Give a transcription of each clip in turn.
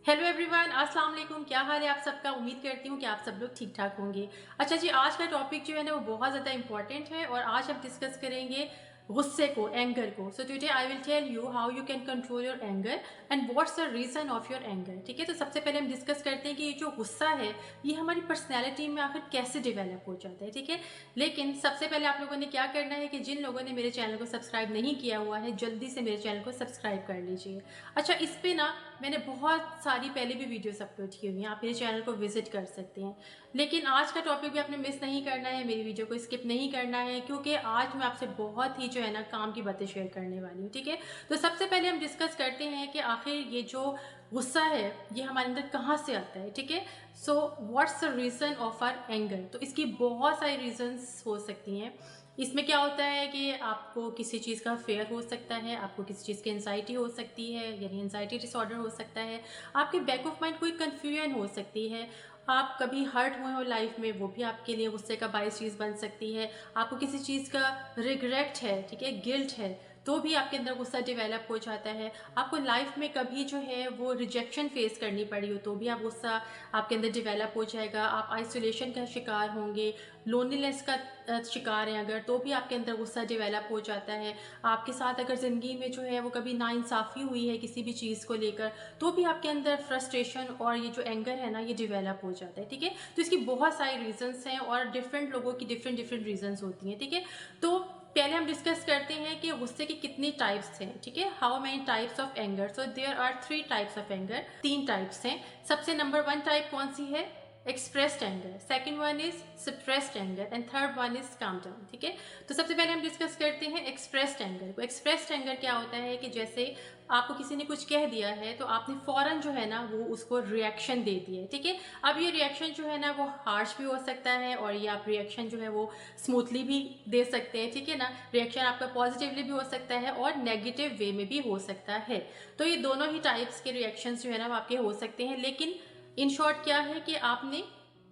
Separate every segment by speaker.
Speaker 1: Hello everyone, अस्सलाम वालेकुम। क्या हाल है आप सबका। उम्मीद करती हूँ कि आप सब लोग ठीक ठाक होंगे। अच्छा जी, आज का टॉपिक जो है ना वो बहुत ज़्यादा इंपॉर्टेंट है और आज हम डिस्कस करेंगे गुस्से को, एंगर को। So today I will tell you how you can control your anger and what's the reason of your anger. ठीक है, तो सबसे पहले हम डिस्कस करते हैं कि ये जो गुस्सा है ये हमारी पर्सनैलिटी में आखिर कैसे डिवेलप हो जाता है। ठीक है, लेकिन सबसे पहले आप लोगों ने क्या करना है कि जिन लोगों ने मेरे चैनल को सब्सक्राइब नहीं किया हुआ है जल्दी से मेरे चैनल को सब्सक्राइब कर लीजिए। अच्छा, इस पे ना मैंने बहुत सारी पहले भी वीडियोस अपलोड की हुई हैं, आप मेरे चैनल को विजिट कर सकते हैं। लेकिन आज का टॉपिक भी आपने मिस नहीं करना है, मेरी वीडियो को स्किप नहीं करना है, क्योंकि आज मैं आपसे बहुत ही जो है ना काम की बातें शेयर करने वाली हूँ। ठीक है, तो सबसे पहले हम डिस्कस करते हैं कि आखिर ये जो गुस्सा है ये हमारे अंदर कहाँ से आता है। ठीक है, so what's the reason of our anger. तो इसकी बहुत सारी रीजंस हो सकती हैं। इसमें क्या होता है कि आपको किसी चीज़ का फेयर हो सकता है, आपको किसी चीज़ की एंजाइटी हो सकती है, यानी एंजाइटी डिसऑर्डर हो सकता है, आपके बैक ऑफ माइंड कोई कन्फ्यूजन हो सकती है, आप कभी हर्ट हुए हो लाइफ में, वो भी आपके लिए गुस्से का बायस चीज़ बन सकती है, आपको किसी चीज़ का रिग्रेट है, ठीक है, गिल्ट है, तो भी आपके अंदर गुस्सा डेवलप हो जाता है। आपको लाइफ में कभी जो है वो रिजेक्शन फेस करनी पड़ी हो तो भी आप गुस्सा आपके अंदर डेवलप हो जाएगा। आप आइसोलेशन का शिकार होंगे, लोनलीनेस का शिकार हैं अगर, तो भी आपके अंदर गुस्सा डेवलप हो जाता है। आपके साथ अगर ज़िंदगी में जो है वो कभी नाइंसाफ़ी हुई है किसी भी चीज़ को लेकर, तो भी आपके अंदर फ्रस्ट्रेशन और ये जो एंगर है ना ये डेवलप हो जाता है। ठीक है, तो इसकी बहुत सारी रीजंस हैं और डिफरेंट लोगों की डिफरेंट डिफरेंट रीजंस होती हैं। ठीक है, तो पहले हम डिस्कस करते हैं कि गुस्से के कितनी टाइप्स हैं। ठीक है, how many types of anger. So there are 3 types of anger, 3 types हैं। सबसे नंबर 1 टाइप कौन सी है? Expressed anger. Second one is suppressed anger and third one is calm down. ठीक है, तो सबसे पहले हम डिस्कस करते हैं एक्सप्रेस्ड एंगर को। एक्सप्रेस्ड एंगर क्या होता है कि जैसे आपको किसी ने कुछ कह दिया है तो आपने फौरन जो है ना वो उसको रिएक्शन दे दिया है। ठीक है, अब ये रिएक्शन जो है ना वो हार्श भी हो सकता है और ये आप रिएक्शन जो है वो स्मूथली भी दे सकते हैं। ठीक है ना, रिएक्शन आपका पॉजिटिवली भी हो सकता है और नेगेटिव वे में भी हो सकता है। तो ये दोनों ही टाइप्स के रिएक्शंस जो है ना वो आपके हो सकते हैं, लेकिन इन शॉर्ट क्या है कि आपने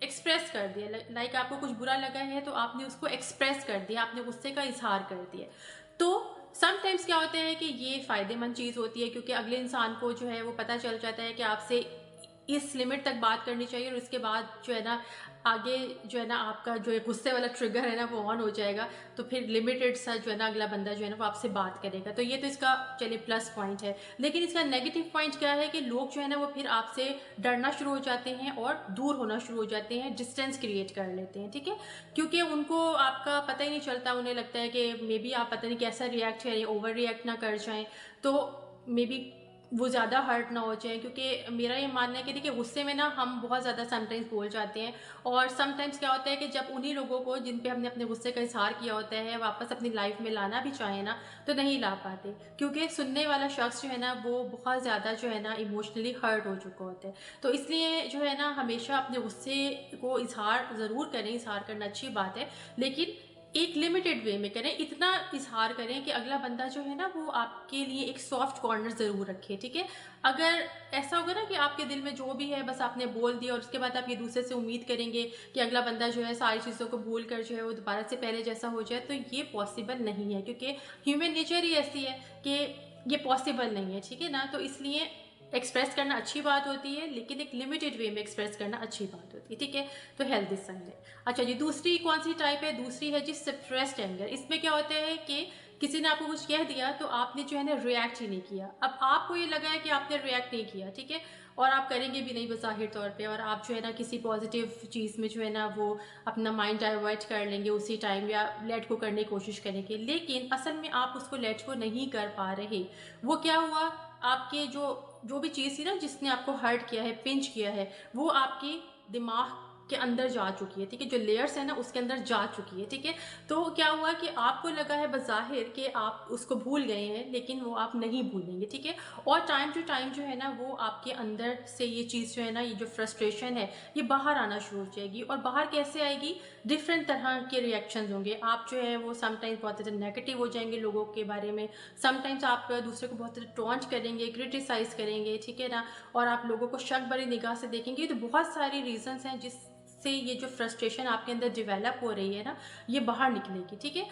Speaker 1: एक्सप्रेस कर दिया। लाइक आपको कुछ बुरा लगा है तो आपने उसको एक्सप्रेस कर दिया, आपने गुस्से का इजहार कर दिया। तो समटाइम्स क्या होता है कि ये फ़ायदेमंद चीज़ होती है, क्योंकि अगले इंसान को जो है वो पता चल जाता है कि आपसे इस लिमिट तक बात करनी चाहिए और उसके बाद जो है ना आगे जो है ना आपका जो है गुस्से वाला ट्रिगर है ना वो ऑन हो जाएगा, तो फिर लिमिटेड सा जो है ना अगला बंदा जो है ना वो आपसे बात करेगा। तो ये तो इसका चलिए प्लस पॉइंट है। लेकिन इसका नेगेटिव पॉइंट क्या है कि लोग जो है ना वो फिर आपसे डरना शुरू हो जाते हैं और दूर होना शुरू हो जाते हैं, डिस्टेंस क्रिएट कर लेते हैं। ठीक है, क्योंकि उनको आपका पता ही नहीं चलता, उन्हें लगता है कि मे बी आप पता नहीं कैसा रिएक्ट करें, ओवर रिएक्ट ना कर जाएं, तो मे बी वो ज़्यादा हर्ट ना हो जाए। क्योंकि मेरा ये मानना है कि देखिए गुस्से में ना हम बहुत ज़्यादा समटाइम्स बोल जाते हैं और समटाइम्स क्या होता है कि जब उन्हीं लोगों को जिन पे हमने अपने गुस्से का इजहार किया होता है वापस अपनी लाइफ में लाना भी चाहे ना तो नहीं ला पाते, क्योंकि सुनने वाला शख्स जो है ना वो बहुत ज़्यादा जो है ना इमोशनली हर्ट हो चुका होता है। तो इसलिए जो है ना हमेशा अपने गुस्से को इजहार ज़रूर करें, इजहार करना अच्छी बात है, लेकिन एक लिमिटेड वे में करें। इतना इजहार करें कि अगला बंदा जो है ना वो आपके लिए एक सॉफ्ट कॉर्नर ज़रूर रखे। ठीक है, अगर ऐसा होगा ना कि आपके दिल में जो भी है बस आपने बोल दिया और उसके बाद आप ये दूसरे से उम्मीद करेंगे कि अगला बंदा जो है सारी चीज़ों को भूल कर जो है वो दोबारा से पहले जैसा हो जाए, तो ये पॉसिबल नहीं है, क्योंकि ह्यूमन नेचर ही ऐसी है कि ये पॉसिबल नहीं है। ठीक है ना, तो इसलिए एक्सप्रेस करना अच्छी बात होती है, लेकिन एक लिमिटेड वे में एक्सप्रेस करना अच्छी बात होती है। ठीक है, तो हेल्दी साइन है। अच्छा जी, दूसरी कौन सी टाइप है? दूसरी है जी सप्रेस्ड एंगर। इसमें क्या होता है कि किसी ने आपको कुछ कह दिया तो आपने जो है ना रिएक्ट ही नहीं किया। अब आपको ये लगा है कि आपने रिएक्ट नहीं किया, ठीक है, और आप करेंगे भी नहीं बज़ाहिर तौर पे, और आप जो है ना किसी पॉजिटिव चीज़ में जो है ना वो अपना माइंड डाइवर्ट कर लेंगे उसी टाइम या लेट को करने की कोशिश करेंगे, लेकिन असल में आप उसको लेट को नहीं कर पा रहे। वो क्या हुआ, आपके जो भी चीज़ थी ना जिसने आपको हर्ट किया है, पिंच किया है, वो आपके दिमाग के अंदर जा चुकी है। ठीक है, जो लेयर्स है ना उसके अंदर जा चुकी है। ठीक है, तो क्या हुआ कि आपको लगा है बज़ाहिर कि आप उसको भूल गए हैं, लेकिन वो आप नहीं भूलेंगे। ठीक है, और टाइम टू टाइम जो है ना वो आपके अंदर से ये चीज़ जो है ना, ये जो फ्रस्ट्रेशन है ये बाहर आना शुरू हो जाएगी। और बाहर कैसे आएगी? डिफरेंट तरह के रिएक्शंस होंगे। आप जो है वो समटाइम्स बहुत ज़्यादा नेगेटिव हो जाएंगे लोगों के बारे में, समटाइम्स आप दूसरे को बहुत ज़्यादा टॉन्ट करेंगे, क्रिटिसाइज करेंगे। ठीक है ना, और आप लोगों को शक भरी निगाह से देखेंगे। तो बहुत सारी रीजंस हैं जिससे ये जो फ्रस्ट्रेशन आपके अंदर डेवलप हो रही है ना ये बाहर निकलेगी। ठीक है,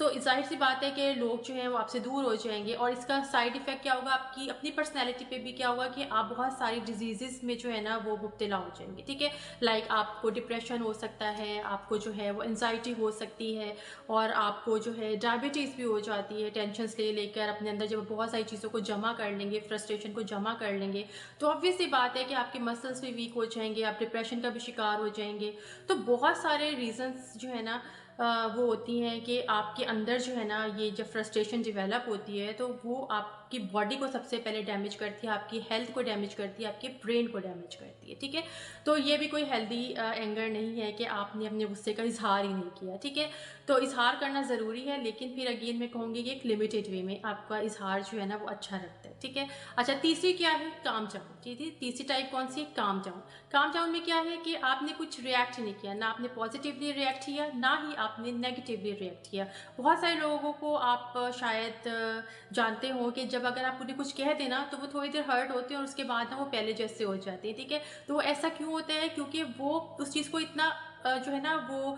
Speaker 1: तो जाहिर सी बात है कि लोग जो हैं वो आपसे दूर हो जाएंगे, और इसका साइड इफेक्ट क्या होगा, आपकी अपनी पर्सनैलिटी पे भी क्या होगा कि आप बहुत सारी डिजीजेस में जो है ना वो मुब्तला हो जाएंगे, ठीक है। लाइक आपको डिप्रेशन हो सकता है, आपको जो है वो एनजाइटी हो सकती है, और आपको जो है डायबिटीज़ भी हो जाती है। टेंशन ले लेकर अपने अंदर जब बहुत सारी चीज़ों को जमा कर लेंगे, फ्रस्ट्रेशन को जमा कर लेंगे, तो ऑब्वियस सी बात है कि आपके मसल्स भी वीक हो जाएंगे, आप डिप्रेशन का भी शिकार हो जाएंगे। तो बहुत सारे रीजंस जो है ना वो होती हैं कि आपके अंदर जो है ना ये जब फ्रस्ट्रेशन डेवलप होती है, तो वो आपकी बॉडी को सबसे पहले डैमेज करती है, आपकी हेल्थ को डैमेज करती है, आपके ब्रेन को डैमेज करती है, ठीक है। तो ये भी कोई हेल्दी एंगर नहीं है कि आपने अपने गुस्से का इजहार ही नहीं किया, ठीक है। तो इजहार करना ज़रूरी है, लेकिन फिर अगेन मैं कहूँगी कि एक लिमिटेड वे में आपका इजहार जो है ना वो अच्छा रखता है, ठीक है। अच्छा, तीसरी क्या है, काम डाउन, ठीक है। तीसरी टाइप कौन सी है, काम डाउन। काम डाउन में क्या है कि आपने कुछ रिएक्ट नहीं किया, ना आपने पॉजिटिवली रिएक्ट किया, ना ही आपने नेगेटिवली रिएक्ट किया। बहुत सारे लोगों को आप शायद जानते हो कि जब अगर आप उन्हें कुछ कह देना तो वो थोड़ी देर हर्ट होते हैं, और उसके बाद ना वो पहले जैसे हो जाते हैं, ठीक है। तो वो ऐसा क्यों होता है, क्योंकि वो उस चीज़ को इतना जो है ना वो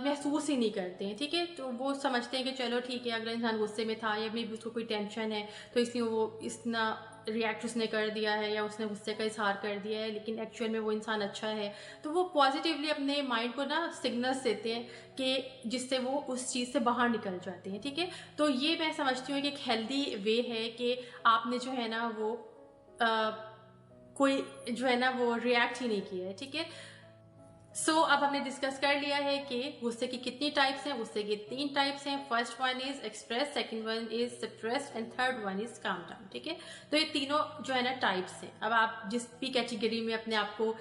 Speaker 1: महसूस ही नहीं करते हैं, ठीक है। तो वो समझते हैं कि चलो ठीक है, अगला इंसान गुस्से में था या मे भी उसको कोई टेंशन है, तो इसलिए वो इतना रिएक्ट उसने कर दिया है या उसने गुस्से का इजहार कर दिया है, लेकिन एक्चुअल में वो इंसान अच्छा है। तो वो पॉजिटिवली अपने माइंड को ना सिग्नल्स देते हैं कि जिससे वो उस चीज़ से बाहर निकल जाते हैं, ठीक है। तो ये मैं समझती हूँ कि एक हेल्दी वे है कि आपने जो है ना वो कोई जो है ना वो रिएक्ट ही नहीं किया है, ठीक है। अब हमने डिस्कस कर लिया है कि गुस्से की कितनी टाइप्स हैं। गुस्से के 3 टाइप्स हैं। First one is express, second one is suppressed and third one is calm down, ठीक है। तो ये तीनों जो है ना टाइप्स हैं। अब आप जिस भी कैटेगरी में अपने आप को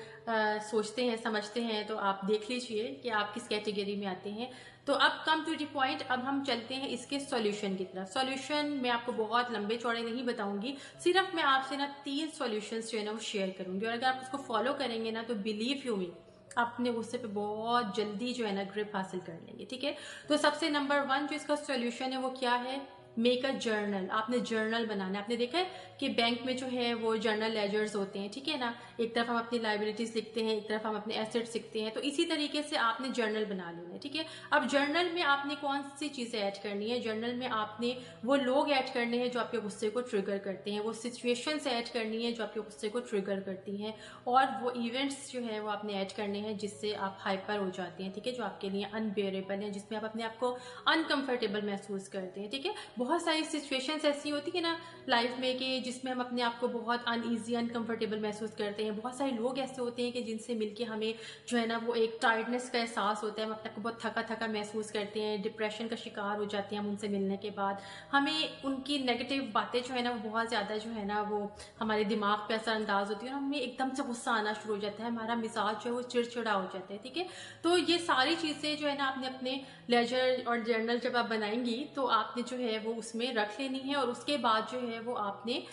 Speaker 1: सोचते हैं, समझते हैं, तो आप देख लीजिए कि आप किस कैटेगरी में आते हैं। तो अब कम टू द पॉइंट, अब हम चलते हैं इसके सॉल्यूशन की तरफ। सॉल्यूशन मैं आपको बहुत लंबे चौड़े नहीं बताऊंगी, सिर्फ मैं आपसे ना 3 सॉल्यूशंस जो है ना वो शेयर करूंगी, और अगर आप उसको फॉलो करेंगे ना तो बिलीव यू मी, आप अपने गुस्से पे बहुत जल्दी जो है ना ग्रिप हासिल कर लेंगे, ठीक है। तो सबसे नंबर 1 जो इसका सॉल्यूशन है वो क्या है, मेक अ जर्नल। आपने जर्नल बनाना है। आपने देखा है कि बैंक में जो है वो जर्नल लेजर्स होते हैं, ठीक है ना। एक तरफ हम अपनी लाइबिलिटीज लिखते हैं, एक तरफ हम अपने एसेट्स लिखते हैं, तो इसी तरीके से आपने जर्नल बना लेना है, ठीक है। अब जर्नल में आपने कौन सी चीजें ऐड करनी है, जर्नल में आपने वो लोग ऐड करने हैं जो आपके गुस्से को ट्रिगर करते हैं, वो सिचुएशंस ऐड करनी है जो आपके गुस्से को ट्रिगर करती हैं, और वो इवेंट्स जो है वो आपने ऐड करने हैं जिससे आप हाइपर हो जाते हैं, ठीक है, जो आपके लिए अनबेरेबल है, जिसमें आप अपने आप को अनकंफर्टेबल महसूस करते हैं, ठीक है। बहुत सारी सिचुएशंस ऐसी होती है ना लाइफ में कि जिसमें हम अपने आप को बहुत अनईजी, अनकंफर्टेबल महसूस करते हैं। बहुत सारे लोग ऐसे होते हैं कि जिनसे मिलके हमें जो है ना वो एक टायर्डनेस का एहसास होता है, हम अपने आप को बहुत थका थका महसूस करते हैं, डिप्रेशन का शिकार हो जाते हैं हम उनसे मिलने के बाद। हमें उनकी नेगेटिव बातें जो है ना वो बहुत ज़्यादा जो है ना वो हमारे दिमाग पे असरअंदाज होती है, और हमें एकदम से गुस्सा आना शुरू हो जाता है, हमारा मिजाज जो है वो चिड़चिड़ा हो जाता है, ठीक है। तो ये सारी चीज़ें जो है ना आपने अपने लेजर और जर्नल जब आप बनाएंगी तो आपने जो है वो उसमें रख लेनी है, और उसके बाद जो है वो आपने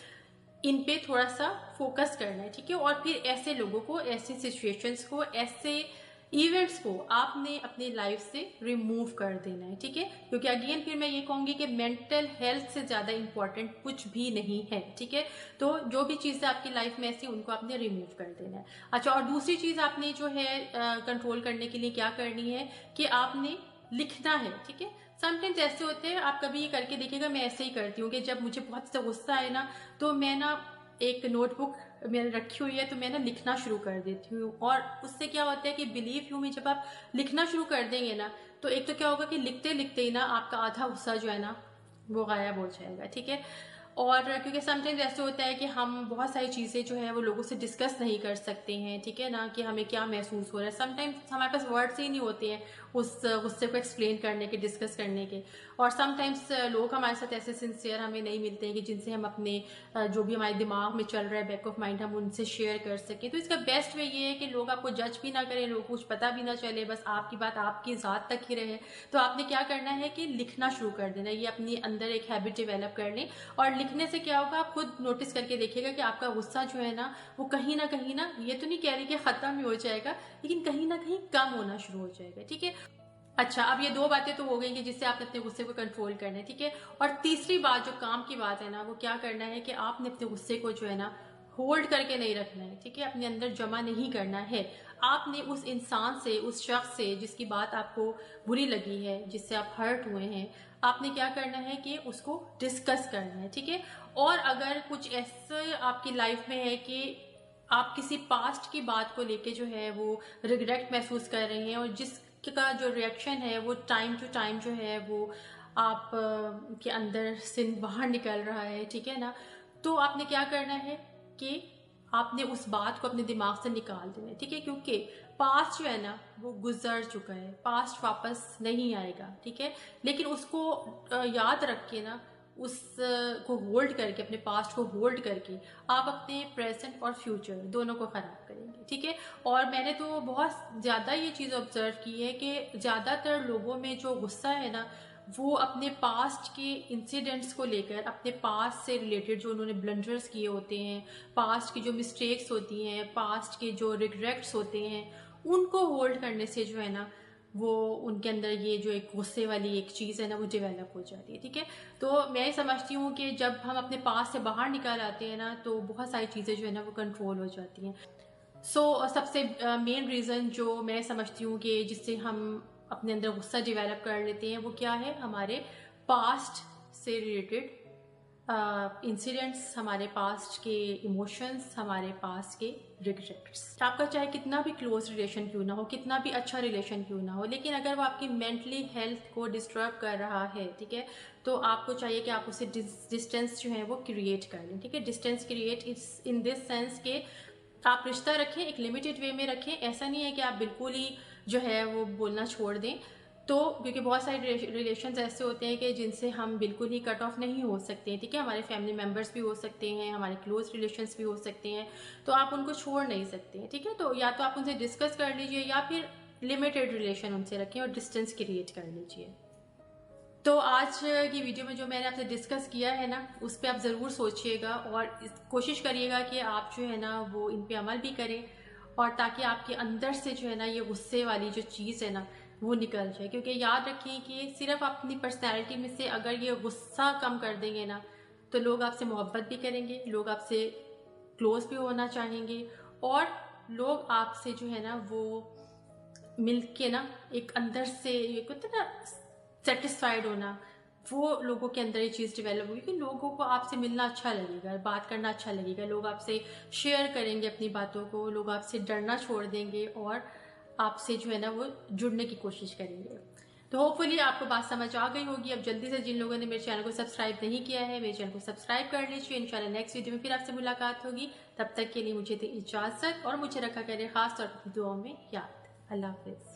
Speaker 1: इन पे थोड़ा सा फोकस करना है, ठीक है। और फिर ऐसे लोगों को, ऐसी सिचुएशंस को, ऐसे इवेंट्स को आपने अपनी लाइफ से रिमूव कर देना है, ठीक है। क्योंकि अगेन फिर मैं ये कहूंगी कि मेंटल हेल्थ से ज्यादा इंपॉर्टेंट कुछ भी नहीं है, ठीक है। तो जो भी चीजें आपकी लाइफ में ऐसी, उनको आपने रिमूव कर देना है। अच्छा, और दूसरी चीज आपने जो है कंट्रोल करने के लिए क्या करनी है कि आपने लिखना है, ठीक है। समटाइम्स ऐसे होते हैं, आप कभी ये करके देखिएगा, मैं ऐसे ही करती हूँ कि जब मुझे बहुत सा गुस्सा आए ना, तो मैं ना एक नोटबुक मैंने रखी हुई है, तो मैं ना लिखना शुरू कर देती हूँ। और उससे क्या होता है कि बिलीव यू मी, जब आप लिखना शुरू कर देंगे ना, तो एक तो क्या होगा कि लिखते लिखते ही ना आपका आधा गुस्सा जो है ना वो गायब हो जाएगा, ठीक है। और क्योंकि समटाइम्स ऐसे होता है कि हम बहुत सारी चीज़ें जो है वो लोगों से डिस्कस नहीं कर सकते हैं, ठीक है ना, कि हमें क्या महसूस हो रहा है। समटाइम्स हमारे पास वर्ड्स ही नहीं होते हैं उस गुस्से को एक्सप्लेन करने के, डिस्कस करने के। और समटाइम्स लोग हमारे साथ ऐसे सिंसियर हमें नहीं मिलते हैं कि जिनसे हम अपने जो भी हमारे दिमाग में चल रहा है, बैक ऑफ माइंड, हम उनसे शेयर कर सकें। तो इसका बेस्ट वे ये है कि लोग आपको जज भी ना करें, लोग कुछ पता भी ना चले, बस आपकी बात आपकी ज़ात तक ही रहे। तो आपने क्या करना है कि लिखना शुरू कर देना, ये अपनी अंदर एक हैबिट डेवलप कर लें। और लिखने से क्या होगा, आप खुद नोटिस करके देखिएगा कि आपका गुस्सा जो है ना वो कहीं ना, ये तो नहीं कह रही कि खत्म ही हो जाएगा, लेकिन कहीं ना कहीं कम होना शुरू हो जाएगा, ठीक है। अच्छा, अब ये 2 बातें तो हो गई कि जिससे आपने अपने गुस्से को कंट्रोल करना है, ठीक है। और तीसरी बात, जो काम की बात है ना, वो क्या करना है कि आपने अपने गुस्से को जो है ना होल्ड करके नहीं रखना है, ठीक है, अपने अंदर जमा नहीं करना है। आपने उस इंसान से, उस शख्स से जिसकी बात आपको बुरी लगी है, जिससे आप हर्ट हुए हैं, आपने क्या करना है कि उसको डिस्कस करना है, ठीक है। और अगर कुछ ऐसे आपकी लाइफ में है कि आप किसी पास्ट की बात को लेके जो है वो रिग्रेट महसूस कर रहे हैं, और जिसका जो रिएक्शन है वो टाइम टू टाइम जो है वो आप के अंदर से बाहर निकल रहा है, ठीक है ना, तो आपने क्या करना है कि आपने उस बात को अपने दिमाग से निकाल देना है, ठीक है, क्योंकि पास्ट जो है ना वो गुजर चुका है, पास्ट वापस नहीं आएगा, ठीक है। लेकिन उसको याद रख के ना, को होल्ड करके, अपने पास्ट को होल्ड करके आप अपने प्रेजेंट और फ्यूचर दोनों को खराब करेंगे, ठीक है। और मैंने तो बहुत ज़्यादा ये चीज़ ऑब्जर्व की है कि ज़्यादातर लोगों में जो गुस्सा है ना, वो अपने पास्ट के इंसिडेंट्स को लेकर, अपने पास्ट से रिलेटेड जो उन्होंने ब्लंडर्स किए होते हैं, पास्ट की जो मिस्टेक्स होती हैं, पास्ट के जो रिग्रेट्स होते हैं, उनको होल्ड करने से जो है ना वो उनके अंदर ये जो एक गुस्से वाली एक चीज़ है ना वो डेवलप हो जाती है, ठीक है। तो मैं समझती हूँ कि जब हम अपने पास से बाहर निकल आते हैं ना, तो बहुत सारी चीज़ें जो है ना वो कंट्रोल हो जाती हैं। सबसे मेन रीज़न जो मैं समझती हूँ कि जिससे हम अपने अंदर गुस्सा डेवलप कर लेते हैं, वो क्या है, हमारे पास्ट से रिलेटेड इंसिडेंट्स, हमारे पास्ट के इमोशंस, हमारे पास्ट के रिग्रेट्स। आपका चाहे कितना भी क्लोज रिलेशन क्यों ना हो, कितना भी अच्छा रिलेशन क्यों ना हो, लेकिन अगर वो आपकी मेंटली हेल्थ को डिस्टर्ब कर रहा है, ठीक है, तो आपको चाहिए कि आप उसे डिस्टेंस जो है वो क्रिएट कर लें, ठीक है। Distance create in this sense के आप रिश्ता रखें, एक लिमिटेड वे में रखें। ऐसा नहीं है कि आप बिल्कुल ही जो है वो बोलना छोड़ दें, तो क्योंकि बहुत सारे रिलेशंस ऐसे होते हैं कि जिनसे हम बिल्कुल ही कट ऑफ नहीं हो सकते हैं, ठीक है। हमारे फैमिली मेम्बर्स भी हो सकते हैं, हमारे क्लोज रिलेशंस भी हो सकते हैं, तो आप उनको छोड़ नहीं सकते हैं, ठीक है। तो या तो आप उनसे डिस्कस कर लीजिए, या फिर लिमिटेड रिलेशन उनसे रखें और डिस्टेंस क्रिएट कर लीजिए। तो आज की वीडियो में जो मैंने आपसे डिस्कस किया है ना, उस पर आप ज़रूर सोचिएगा और कोशिश करिएगा कि आप जो है ना वो इन पे अमल भी करें, और ताकि आपके अंदर से जो है ना ये गुस्से वाली जो चीज़ है ना वो निकल जाए। क्योंकि याद रखिए कि सिर्फ अपनी पर्सनैलिटी में से अगर ये गुस्सा कम कर देंगे ना, तो लोग आपसे मोहब्बत भी करेंगे, लोग आपसे क्लोज भी होना चाहेंगे, और लोग आपसे जो है ना वो मिल के ना एक अंदर से ये कहते हैं ना सेटिस्फाइड होना, वो लोगों के अंदर ये चीज़ डेवलप होगी कि लोगों को आपसे मिलना अच्छा लगेगा, बात करना अच्छा लगेगा, लोग आपसे शेयर करेंगे अपनी बातों को, लोग आपसे डरना छोड़ देंगे और आपसे जो है ना वो जुड़ने की कोशिश करेंगे। तो होपफुली आपको बात समझ आ गई होगी। अब जल्दी से जिन लोगों ने मेरे चैनल को सब्सक्राइब नहीं किया है, मेरे चैनल को सब्सक्राइब कर लीजिए। इंशाल्लाह नेक्स्ट वीडियो में फिर आपसे मुलाकात होगी। तब तक के लिए मुझे दी इजाज़त, और मुझे रखा करें खास तौर पर दुआओं में याद। अल्लाह हाफिज़।